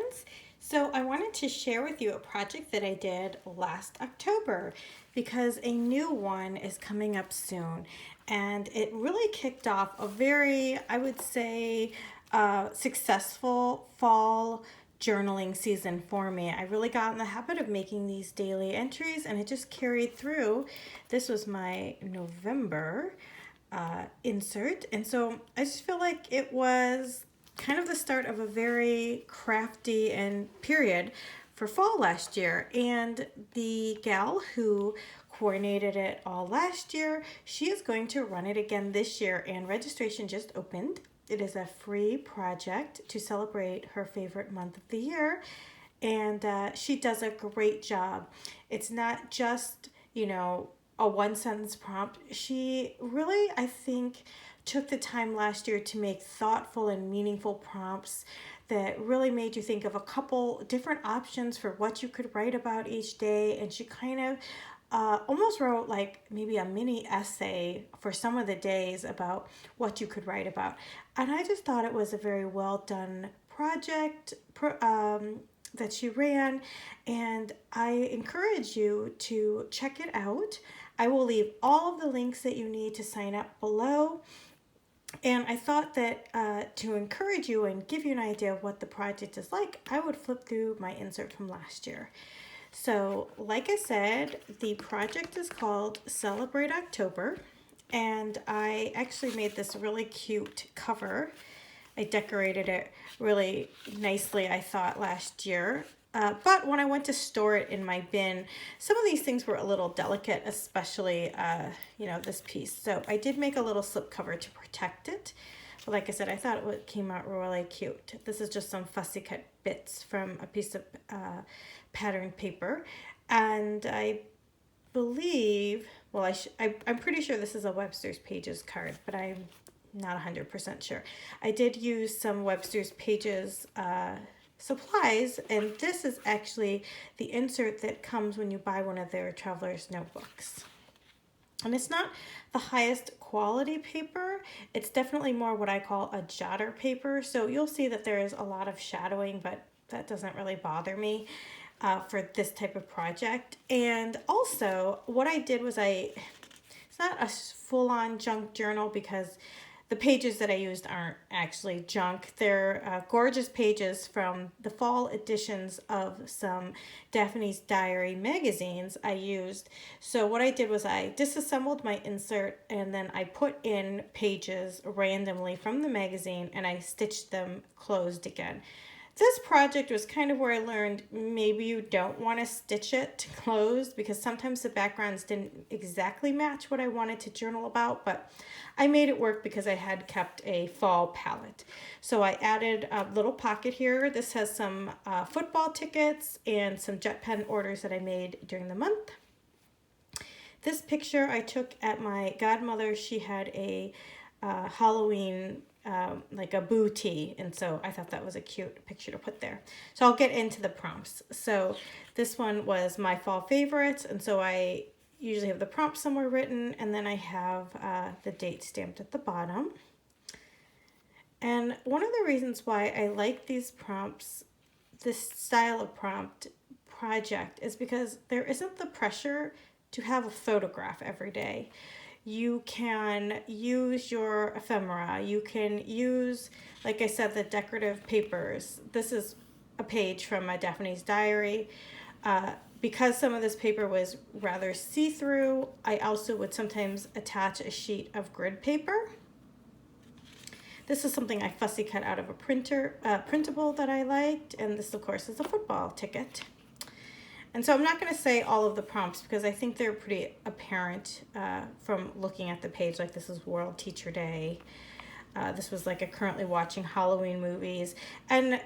friends. So I wanted to share with you a project that I did last October because a new one is coming up soon. And it really kicked off a very, I would say, successful fall journaling season for me. I really got in the habit of making these daily entries and it just carried through. This was my November insert. And so I just feel like it was kind of the start of a very crafty and period for fall last year. And the gal who coordinated it all last year, she is going to run it again this year, and registration just opened. It is a free project to celebrate her favorite month of the year, and she does a great job. It's not just, a one sentence prompt. She really, I think, took the time last year to make thoughtful and meaningful prompts that really made you think of a couple different options for what you could write about each day. And she kind of almost wrote like maybe a mini essay for some of the days about what you could write about. And I just thought it was a very well done project that she ran, and I encourage you to check it out. I will leave all of the links that you need to sign up below. And I thought that to encourage you and give you an idea of what the project is like, I would flip through my insert from last year. So, like I said, the project is called Celebrate October, and I actually made this really cute cover. I decorated it really nicely, I thought, last year. But when I went to store it in my bin, some of these things were a little delicate, especially, this piece. So I did make a little slip cover to protect it. But like I said, I thought it came out really cute. This is just some fussy cut bits from a piece of patterned paper. And I believe, I'm pretty sure this is a Webster's Pages card, but I'm not 100% sure. I did use some Webster's Pages supplies, and this is actually the insert that comes when you buy one of their traveler's notebooks. And it's not the highest quality paper. It's definitely more what I call a jotter paper. So you'll see that there is a lot of shadowing, but that doesn't really bother me for this type of project. And also what I did was it's not a full-on junk journal because the pages that I used aren't actually junk. They're gorgeous pages from the fall editions of some Daphne's Diary magazines I used. So what I did was I disassembled my insert and then I put in pages randomly from the magazine and I stitched them closed again. This project was kind of where I learned maybe you don't want to stitch it closed because sometimes the backgrounds didn't exactly match what I wanted to journal about, but I made it work because I had kept a fall palette. So I added a little pocket here. This has some football tickets and some jet pen orders that I made during the month. This picture I took at my godmother. She had a Halloween like a booty, and so I thought that was a cute picture to put there. So I'll get into the prompts. So this one was my fall favorites, and so I usually have the prompt somewhere written, and then I have the date stamped at the bottom. And one of the reasons why I like these prompts, this style of prompt project, is because there isn't the pressure to have a photograph every day. You can use your ephemera. You can use, like I said, the decorative papers. This is a page from my Daphne's Diary. Because some of this paper was rather see-through, I also would sometimes attach a sheet of grid paper. This is something I fussy cut out of a printable that I liked, and this, of course, is a football ticket. And so I'm not going to say all of the prompts because I think they're pretty apparent from looking at the page. Like this is World Teacher Day. This was like a currently watching Halloween movies. And,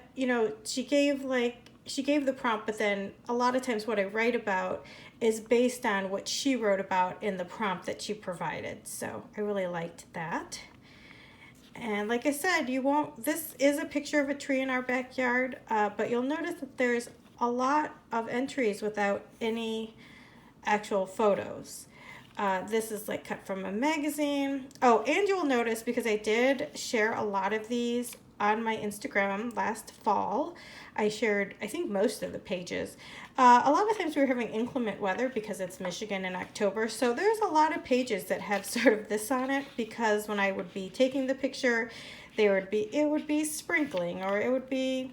she gave the prompt, but then a lot of times what I write about is based on what she wrote about in the prompt that she provided. So I really liked that. And like I said, this is a picture of a tree in our backyard, but you'll notice that there's a lot of entries without any actual photos. This is like cut from a magazine. Oh, and you'll notice because I did share a lot of these on my Instagram last fall. I shared, I think, most of the pages. A lot of times we were having inclement weather because it's Michigan in October, so there's a lot of pages that had sort of this on it, because when I would be taking the picture, it would be sprinkling, or it would be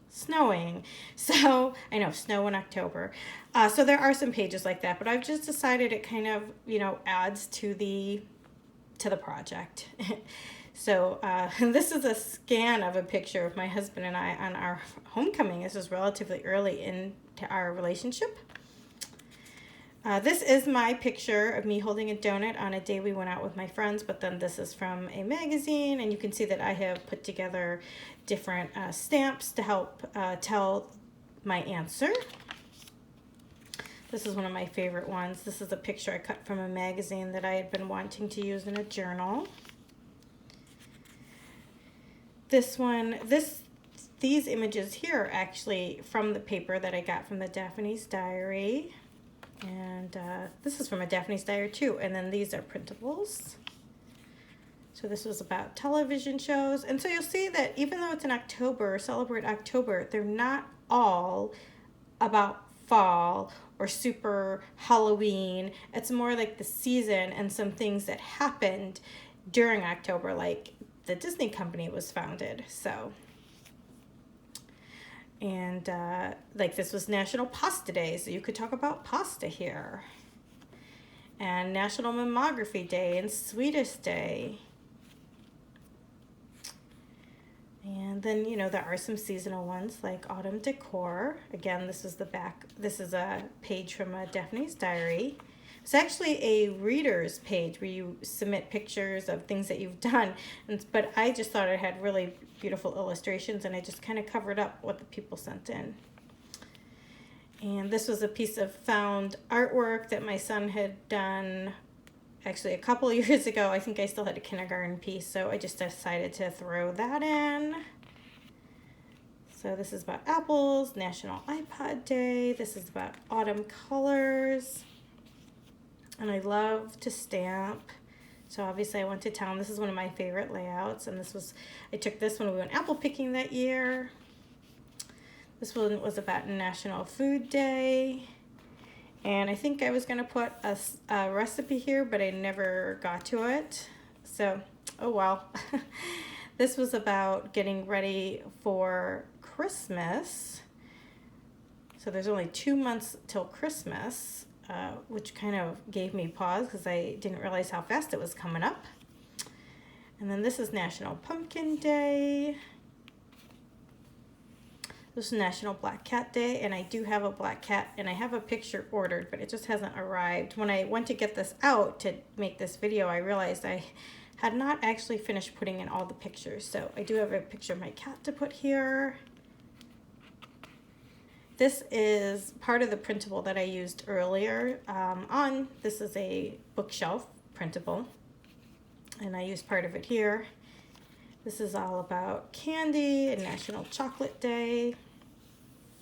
snowing. So I know, snow in October. So there are some pages like that, but I've just decided it kind of, adds to the project. So this is a scan of a picture of my husband and I on our homecoming. This is relatively early into our relationship. This is my picture of me holding a donut on a day we went out with my friends, but then this is from a magazine, and you can see that I have put together different stamps to help tell my answer. This is one of my favorite ones. This is a picture I cut from a magazine that I had been wanting to use in a journal. These images here are actually from the paper that I got from the Daphne's Diary. And this is from a Daphne's Diary too. And then these are printables. So this was about television shows. And so you'll see that even though it's in October, Celebrate October, they're not all about fall or super Halloween. It's more like the season and some things that happened during October, like the Disney Company was founded. So, and like this was National Pasta Day, so you could talk about pasta here. And National Mammography Day and Sweetest Day. And then, there are some seasonal ones like autumn decor. Again, this is the back. This is a page from a Daphne's Diary. It's actually a reader's page where you submit pictures of things that you've done. But I just thought it had really beautiful illustrations, and I just kind of covered up what the people sent in. And this was a piece of found artwork that my son had done actually a couple of years ago. I think I still had a kindergarten piece, so I just decided to throw that in. So this is about apples, National iPod Day. This is about autumn colors. And I love to stamp. So obviously I went to town. This is one of my favorite layouts. And I took this when we went apple picking that year. This one was about National Food Day. And I think I was going to put a recipe here, but I never got to it. So, oh well. This was about getting ready for Christmas. So there's only 2 months till Christmas, which kind of gave me pause because I didn't realize how fast it was coming up. And then this is National Pumpkin Day. This is National Black Cat Day, and I do have a black cat, and I have a picture ordered, but it just hasn't arrived. When I went to get this out to make this video, I realized I had not actually finished putting in all the pictures. So I do have a picture of my cat to put here. This is part of the printable that I used earlier on. This is a bookshelf printable, and I used part of it here. This is all about candy and National Chocolate Day.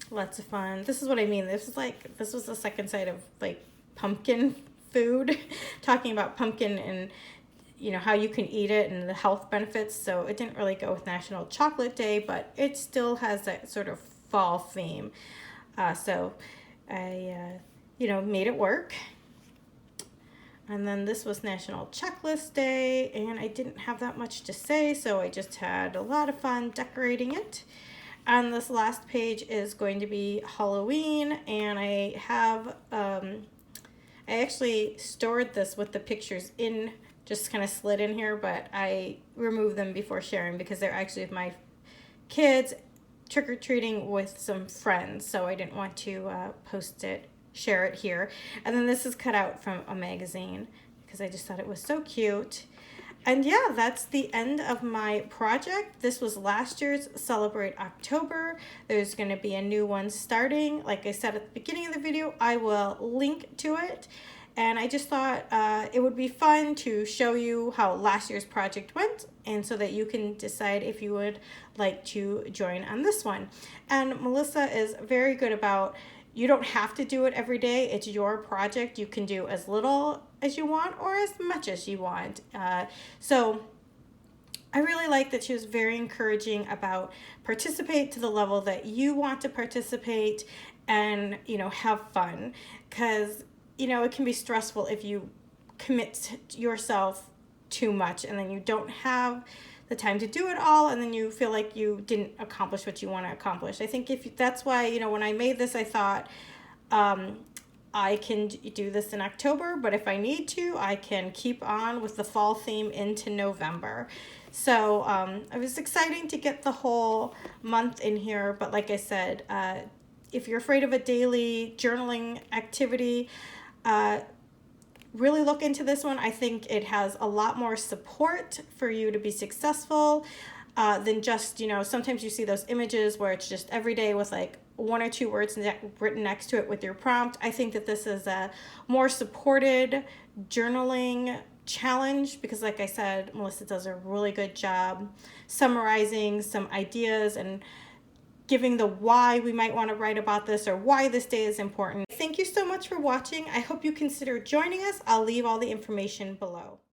Lots of fun. This is what I mean. This was the second side of like pumpkin food, talking about pumpkin and how you can eat it and the health benefits. So it didn't really go with National Chocolate Day, but it still has that sort of fall theme. So I made it work. And then this was National Checklist Day, and I didn't have that much to say, so I just had a lot of fun decorating it. And this last page is going to be Halloween, and I have, I actually stored this with the pictures in, just kind of slid in here, but I removed them before sharing because they're actually of my kids trick-or-treating with some friends, so I didn't want to share it here. And then this is cut out from a magazine because I just thought it was so cute. And yeah, that's the end of my project. This was last year's Celebrate October. There's going to be a new one starting. Like I said at the beginning of the video, I will link to it. And I just thought it would be fun to show you how last year's project went, and so that you can decide if you would like to join on this one. And Melissa is very good about, you don't have to do it every day. It's your project. You can do as little as you want or as much as you want. So I really like that she was very encouraging about participate to the level that you want to participate and, have fun. Because, it can be stressful if you commit yourself too much and then you don't have the time to do it all and then you feel like you didn't accomplish what you want to accomplish. I think if that's why, when I made this, I thought, I can do this in October, but if I need to, I can keep on with the fall theme into November. So it was exciting to get the whole month in here, but like I said, if you're afraid of a daily journaling activity, really look into this one. I think it has a lot more support for you to be successful than just, sometimes you see those images where it's just every day with like one or two words written next to it with your prompt. I think that this is a more supported journaling challenge because, like I said, Melissa does a really good job summarizing some ideas and giving the why we might want to write about this or why this day is important. Thank you so much for watching. I hope you consider joining us. I'll leave all the information below.